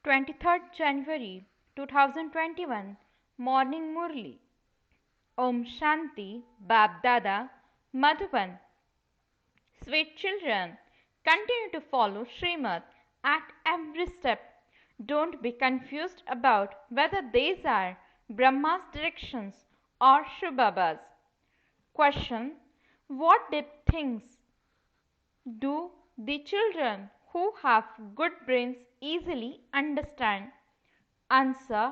23rd January 2021 Morning Murli. Om Shanti Bab Dada Madhuban. Sweet children, continue to follow Srimad at every step. Don't be confused about whether these are Brahma's directions or Shiv Baba's. Question: what deep things do the children who have good brains easily understand? Answer: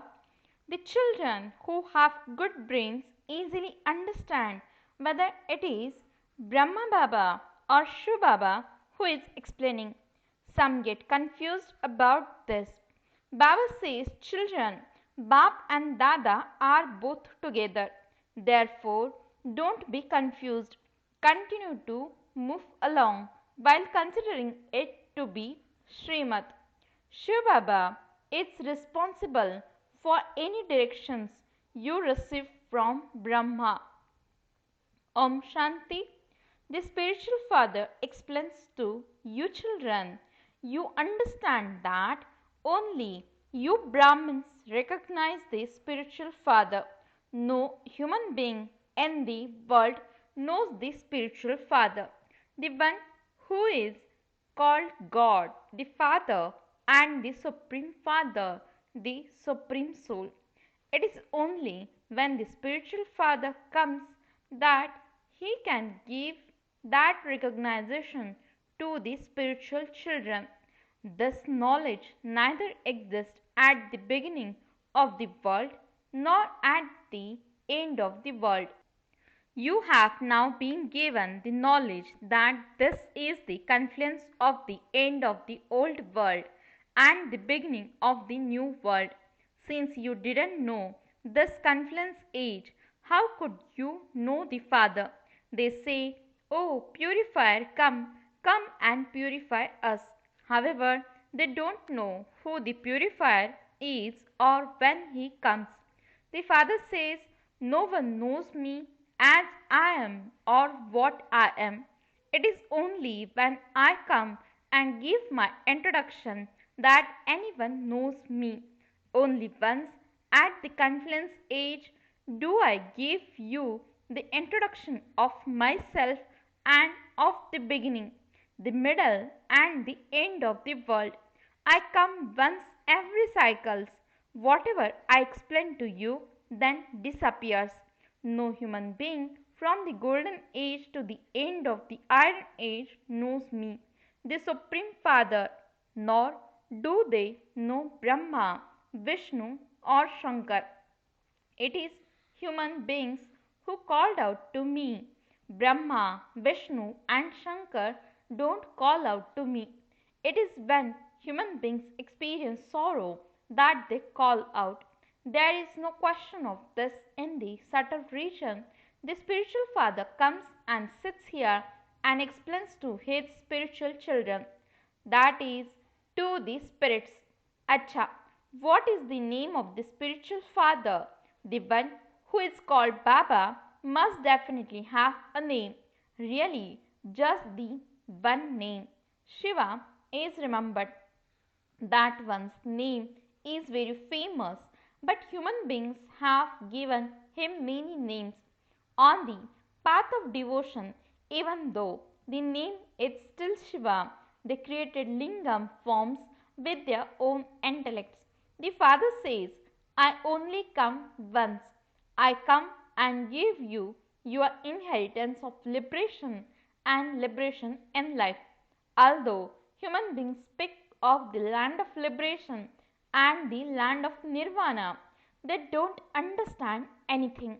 the children who have good brains easily understand whether it is Brahma Baba or Shiv Baba who is explaining. Some get confused about this. Baba says children, Bap and Dada are both together. Therefore, don't be confused. Continue to move along while considering it to be Srimad. Shiv Baba is responsible for any directions you receive from Brahma. Om Shanti. The spiritual father explains to you children, you understand that only you Brahmins recognize the spiritual father. No human being in the world knows the spiritual father, the one who is called God, the Father, and the Supreme Father, the Supreme Soul. It is only when the spiritual father comes that he can give that recognition to the spiritual children. This knowledge neither exists at the beginning of the world nor at the end of the world. You have now been given the knowledge that this is the confluence of the end of the old world and the beginning of the new world. Since you didn't know this confluence age, how could you know the Father? They say, "Oh, purifier, come, come and purify us." However, they don't know who the purifier is or when he comes. The Father says, "No one knows me as I am or what I am. It is only when I come and give my introduction that anyone knows me. Only once at the confluence age do I give you the introduction of myself and of the beginning, the middle and the end of the world. I come once every cycles. Whatever I explain to you then disappears. No human being from the golden age to the end of the iron age knows me, the Supreme Father, nor do they know Brahma, Vishnu or Shankar. It is human beings who called out to me. Brahma, Vishnu and Shankar don't call out to me. It is when human beings experience sorrow that they call out. There is no question of this in the subtle region. The spiritual father comes and sits here and explains to his spiritual children, that is, to the spirits. Acha, what is the name of the spiritual father? The one who is called Baba must definitely have a name. Really, just the one name. Shiva is remembered. That one's name is very famous, but human beings have given him many names. On the path of devotion, even though the name is still Shiva, they created lingam forms with their own intellects. The Father says, I only come once. I come and give you your inheritance of liberation and liberation in life. Although human beings speak of the land of liberation and the land of nirvana, they don't understand anything.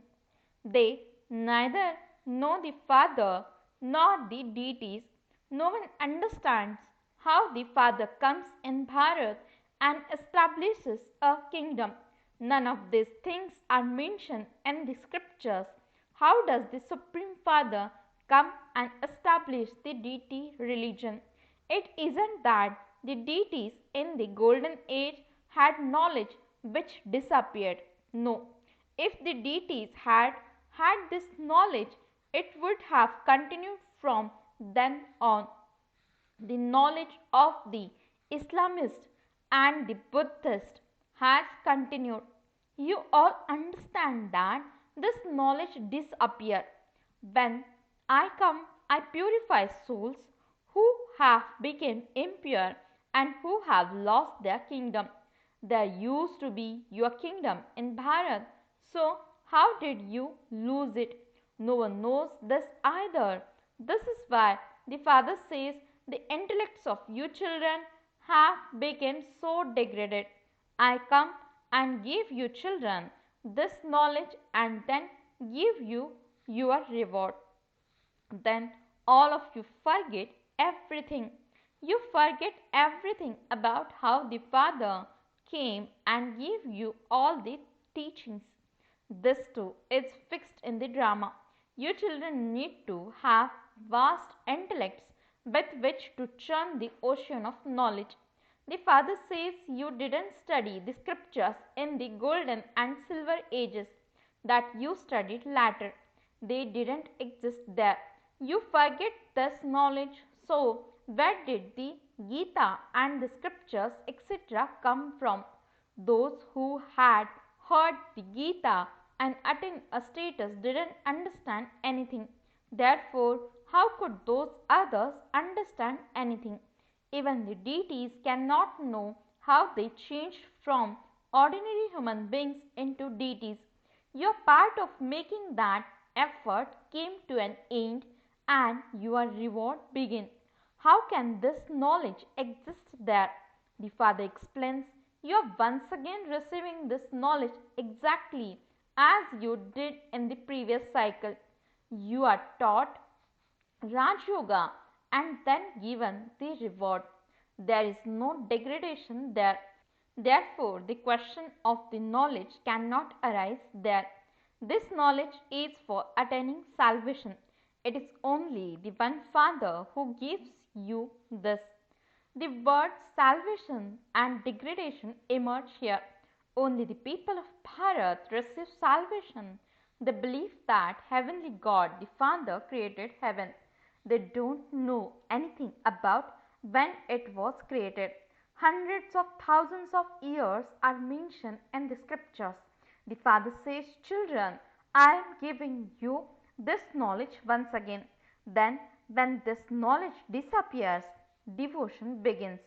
They neither know the Father nor the deities. No one understands how the Father comes in Bharat and establishes a kingdom. None of these things are mentioned in the scriptures. How does the Supreme Father come and establish the deity religion? It isn't that the deities in the golden age had knowledge which disappeared. No. If the deities had this knowledge, it would have continued from then on. The knowledge of the Islamist and the Buddhist has continued. You all understand that this knowledge disappears. When I come, I purify souls who have become impure and who have lost their kingdom. There used to be your kingdom in Bharat, so how did you lose it? No one knows this either. This is why the father says the intellects of you children have become so degraded. I come and give you children this knowledge and then give you your reward. Then all of you forget everything. You forget everything about how the Father came and gave you all the teachings. This too is fixed in the drama. You children need to have vast intellects with which to churn the ocean of knowledge. The Father says you didn't study the scriptures in the golden and silver ages, that you studied later. They didn't exist there. You forget this knowledge. So, where did the Gita and the scriptures etc. come from? Those who had heard the Gita and attained a status didn't understand anything. Therefore, how could those others understand anything? Even the deities cannot know how they changed from ordinary human beings into deities. Your part of making that effort came to an end and your reward began. How can this knowledge exist there? The Father explains, you are once again receiving this knowledge exactly as you did in the previous cycle. You are taught Raj Yoga and then given the reward. There is no degradation there. Therefore, the question of the knowledge cannot arise there. This knowledge is for attaining salvation. It is only the one Father who gives you this. The words salvation and degradation emerge here. Only the people of Bharat receive salvation. They believe that Heavenly God, the Father, created heaven. They don't know anything about when it was created. Hundreds of thousands of years are mentioned in the scriptures. The Father says, children, I am giving you this knowledge once again. Then, when this knowledge disappears, devotion begins.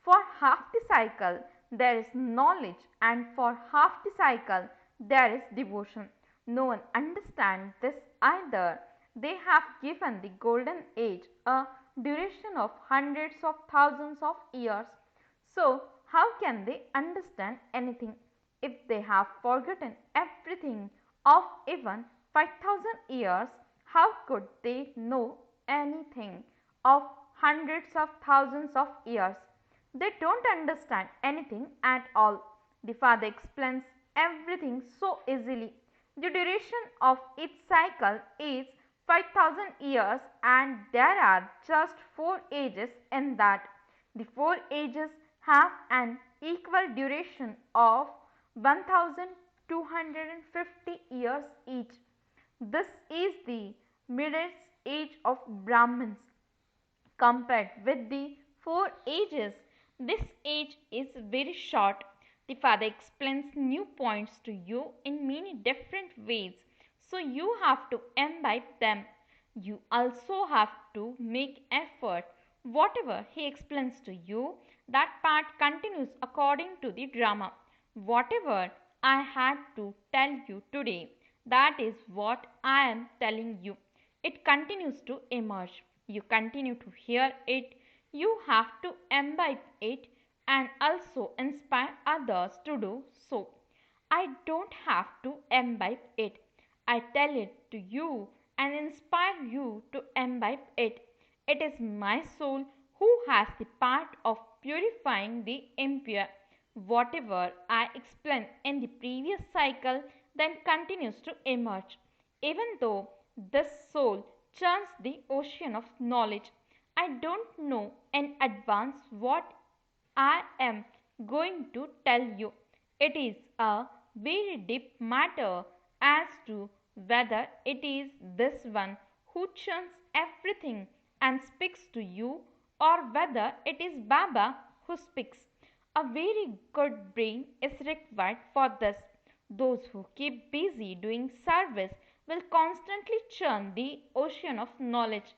For half the cycle, there is knowledge, and for half the cycle, there is devotion. No one understands this either. They have given the golden age a duration of hundreds of thousands of years. So, how can they understand anything? If they have forgotten everything of even 5000 years, how could they know anything of hundreds of thousands of years? They don't understand anything at all. The Father explains everything so easily. The duration of each cycle is 5000 years and there are just 4 ages in that. The 4 ages have an equal duration of 1250 years each. This is the middle age of Brahmins. Compared with the 4 ages, this age is very short. The Father explains new points to you in many different ways, so you have to imbibe them. You also have to make effort. Whatever he explains to you, that part continues according to the drama. Whatever I had to tell you today, that is what I am telling you. It continues to emerge. You continue to hear it. You have to imbibe it and also inspire others to do so. I don't have to imbibe it. I tell it to you and inspire you to imbibe it. It is my soul who has the part of purifying the impure. Whatever I explained in the previous cycle then continues to emerge. Even though this soul churns the ocean of knowledge, I don't know in advance what I am going to tell you. It is a very deep matter as to whether it is this one who churns everything and speaks to you or whether it is Baba who speaks. A very good brain is required for this. Those who keep busy doing service will constantly churn the ocean of knowledge.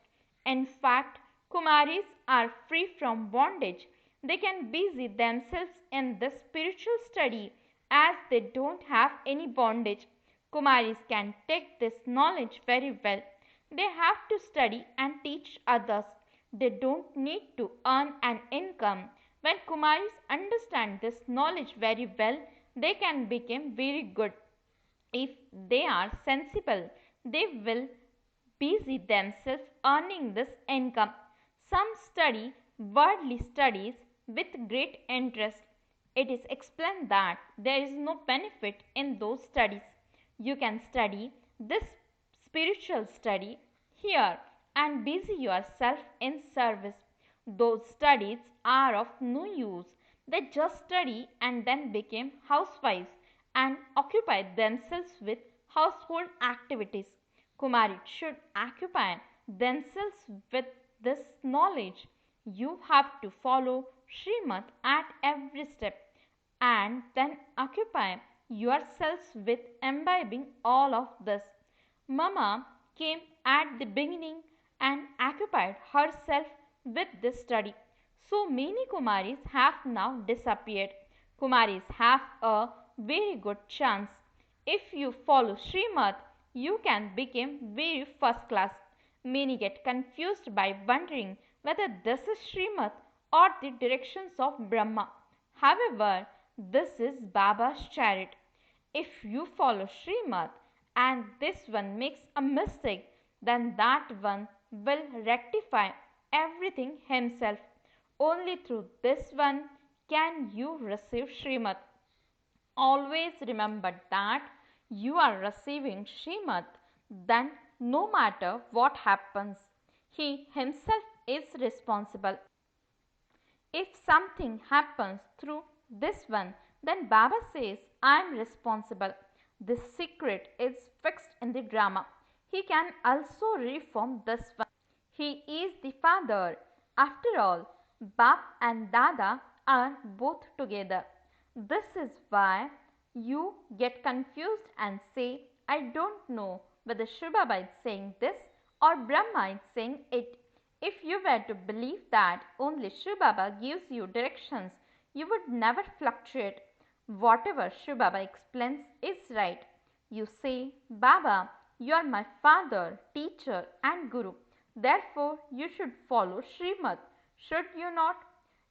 In fact, Kumaris are free from bondage. They can busy themselves in the spiritual study as they don't have any bondage. Kumaris can take this knowledge very well. They have to study and teach others. They don't need to earn an income. When Kumaris understand this knowledge very well, they can become very good. If they are sensible, they will busy themselves earning this income. Some study worldly studies with great interest. It is explained that there is no benefit in those studies. You can study this spiritual study here and busy yourself in service. Those studies are of no use. They just study and then became housewives and occupy themselves with household activities. Kumaris should occupy themselves with this knowledge. You have to follow Srimad at every step and then occupy yourselves with imbibing all of this. Mama came at the beginning and occupied herself with this study. So many Kumaris have now disappeared. Kumaris have a very good chance. If you follow Srimad, you can become very first class. Many get confused by wondering whether this is Srimad or the directions of Brahma. However, this is Baba's chariot. If you follow Srimad and this one makes a mistake, then that one will rectify everything himself. Only through this one can you receive Srimad. Always remember that you are receiving Srimad, then no matter what happens, he himself is responsible. If something happens through this one, then Baba says, I am responsible. This secret is fixed in the drama. He can also reform this one. He is the father. After all, Bap and Dada are both together. This is why you get confused and say, I don't know whether Shiv Baba is saying this or Brahma is saying it. If you were to believe that only Shiv Baba gives you directions, you would never fluctuate. Whatever Shiv Baba explains is right. You say, Baba, you are my father, teacher, and guru. Therefore, you should follow Srimad. Should you not?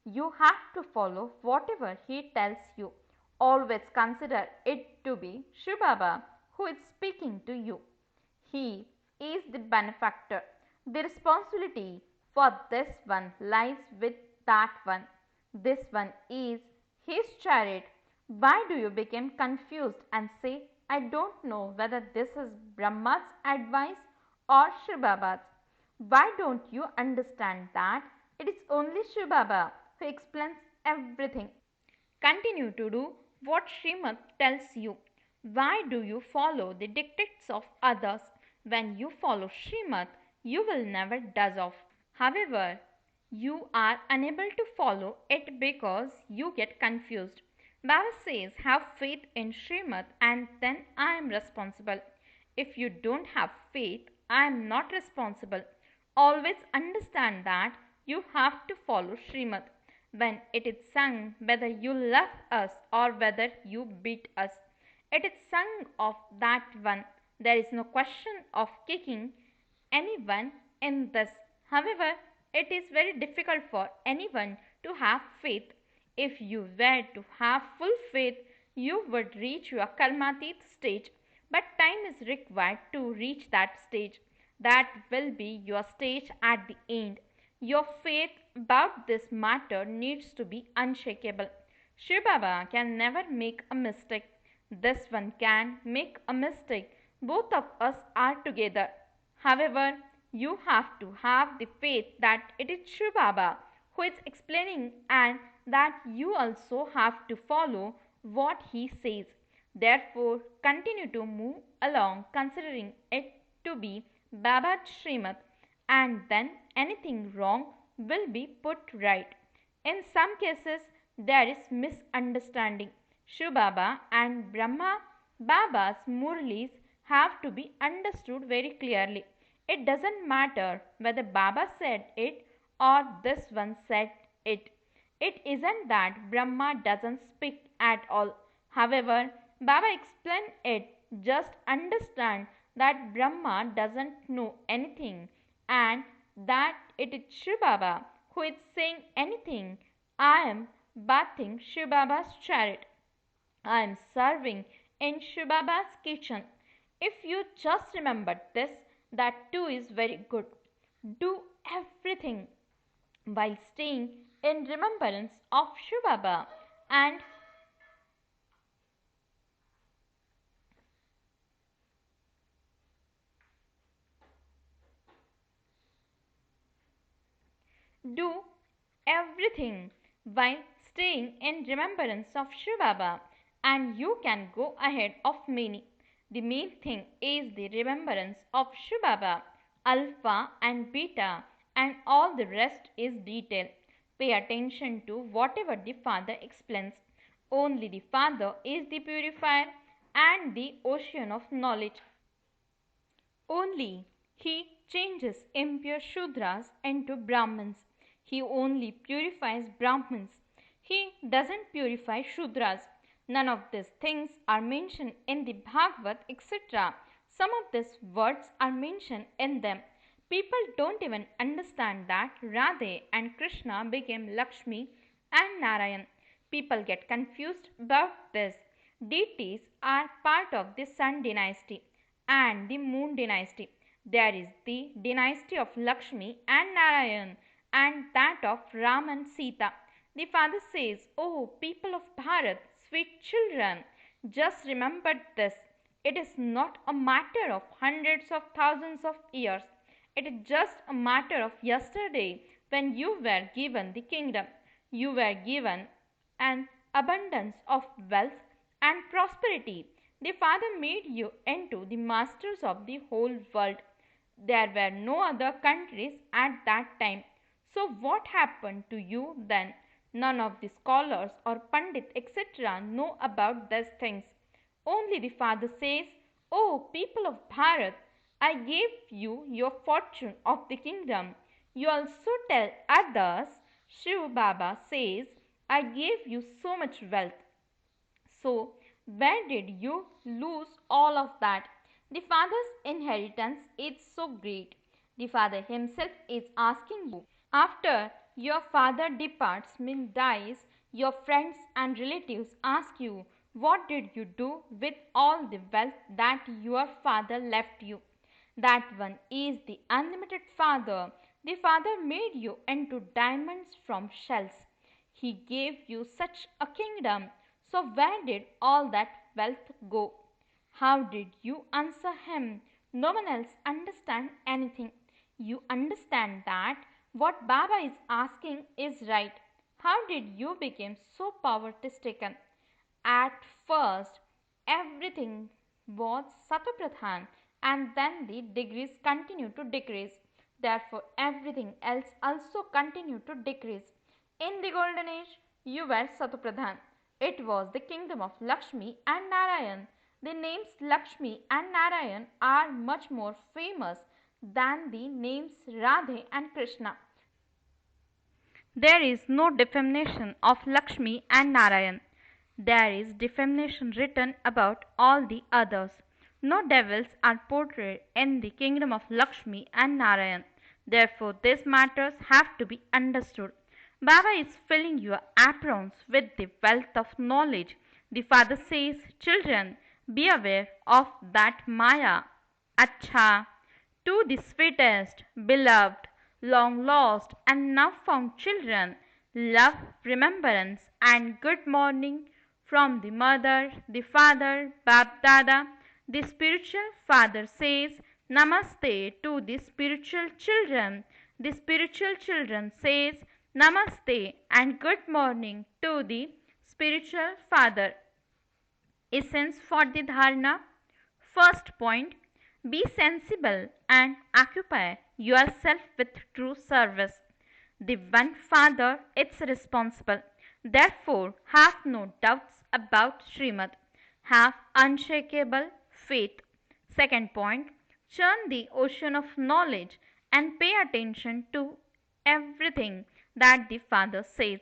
You have to follow whatever he tells you. Always consider it to be Shiv Baba who is speaking to you. He is the benefactor. The responsibility for this one lies with that one. This one is his chariot. Why do you become confused and say, I don't know whether this is Brahma's advice or Shiv Baba's? Why don't you understand that it is only Shiv Baba who explains everything? Continue to do what Srimad tells you. Why do you follow the dictates of others? When you follow Srimad, you will never doze off. However, you are unable to follow it because you get confused. Baba says, have faith in Srimad and then I am responsible. If you don't have faith, I am not responsible. Always understand that you have to follow Srimad. When it is sung, whether you love us or whether you beat us, it is sung of that one. There is no question of kicking anyone in this. However, it is very difficult for anyone to have faith. If you were to have full faith, you would reach your karmatit stage. But time is required to reach that stage. That will be your stage at the end. Your faith about this matter needs to be unshakable. Shiv Baba can never make a mistake. This one can make a mistake. Both of us are together. However, you have to have the faith that it is Shiv Baba who is explaining and that you also have to follow what he says. Therefore, continue to move along considering it to be Baba's Srimad and then anything wrong will be put right. In some cases, there is misunderstanding. Shiv Baba and Brahma Baba's Murlis have to be understood very clearly. It doesn't matter whether Baba said it or this one said it. It isn't that Brahma doesn't speak at all. However, Baba explained it. Just understand that Brahma doesn't know anything and that it is Shiv Baba who is saying anything. I am bathing Shiv Baba's chariot. I am serving in Shiv Baba's kitchen. If you just remember this, that too is very good. Do everything while staying in remembrance of Shiv Baba and do everything while staying in remembrance of Shiv Baba, and you can go ahead of many. The main thing is the remembrance of Shiv Baba, Alpha and Beta, and all the rest is detail. Pay attention to whatever the Father explains. Only the Father is the purifier and the ocean of knowledge. Only he changes impure Shudras into Brahmins. He only purifies Brahmins. He doesn't purify Shudras. None of these things are mentioned in the Bhagavad, etc. Some of these words are mentioned in them. People don't even understand that Radhe and Krishna became Lakshmi and Narayan. People get confused about this. Deities are part of the Sun dynasty and the Moon dynasty. There is the dynasty of Lakshmi and Narayan and that of Ram and Sita. The father says, "Oh, people of Bharat, sweet children, just remember this. It is not a matter of hundreds of thousands of years. It is just a matter of yesterday when you were given the kingdom. You were given an abundance of wealth and prosperity. The Father made you into the masters of the whole world. There were no other countries at that time. So, what happened to you then? None of the scholars or Pandit etc. know about these things. Only the Father says, "Oh, people of Bharat, I gave you your fortune of the kingdom. You also tell others." Shiv Baba says, "I gave you so much wealth. So, where did you lose all of that?" The father's inheritance is so great. The father himself is asking you. After your father departs, means dies, your friends and relatives ask you, "What did you do with all the wealth that your father left you?" That one is the unlimited Father. The Father made you into diamonds from shells. He gave you such a kingdom. So, where did all that wealth go? How did you answer him? No one else understands anything. You understand that what Baba is asking is right. How did you become so poverty stricken? At first, everything was Satopradhan, and then the degrees continued to decrease. Therefore, everything else also continued to decrease. In the golden age, you were Satopradhan. It was the kingdom of Lakshmi and Narayan. The names Lakshmi and Narayan are much more famous than the names Radhe and Krishna. There is no defamation of Lakshmi and Narayan. There is defamation written about all the others. No devils are portrayed in the kingdom of Lakshmi and Narayan. Therefore, these matters have to be understood. Baba is filling your aprons with the wealth of knowledge. The father says, "Children, be aware of that Maya." Acha, to the sweetest, beloved, long lost, and now found children, love, remembrance, and good morning from the mother, the father, Bab Dada. The spiritual father says, "Namaste" to the spiritual children. The spiritual children says, "Namaste" and good morning to the spiritual father. Essence for the dharana. First point, be sensible and occupy yourself with true service. The one Father is responsible. Therefore, have no doubts about Srimad. Have unshakable faith. Second point, churn the ocean of knowledge and pay attention to everything that the Father says.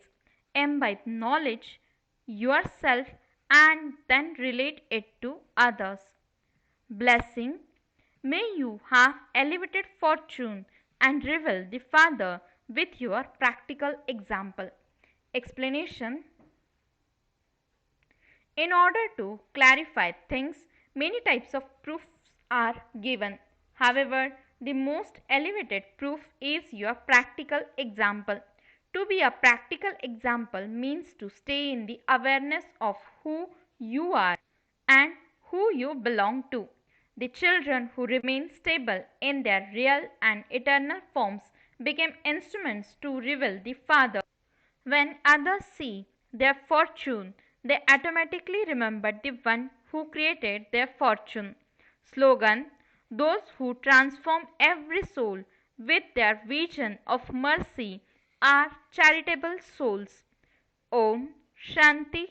Imbibe knowledge yourself and then relate it to others. Blessing. May you have elevated fortune and reveal the Father with your practical example. Explanation. In order to clarify things, many types of proofs are given. However, the most elevated proof is your practical example. To be a practical example means to stay in the awareness of who you are and who you belong to. The children who remain stable in their real and eternal forms became instruments to reveal the Father. When others see their fortune, they automatically remember the one who created their fortune. Slogan. Those who transform every soul with their vision of mercy are charitable souls. Om Shanti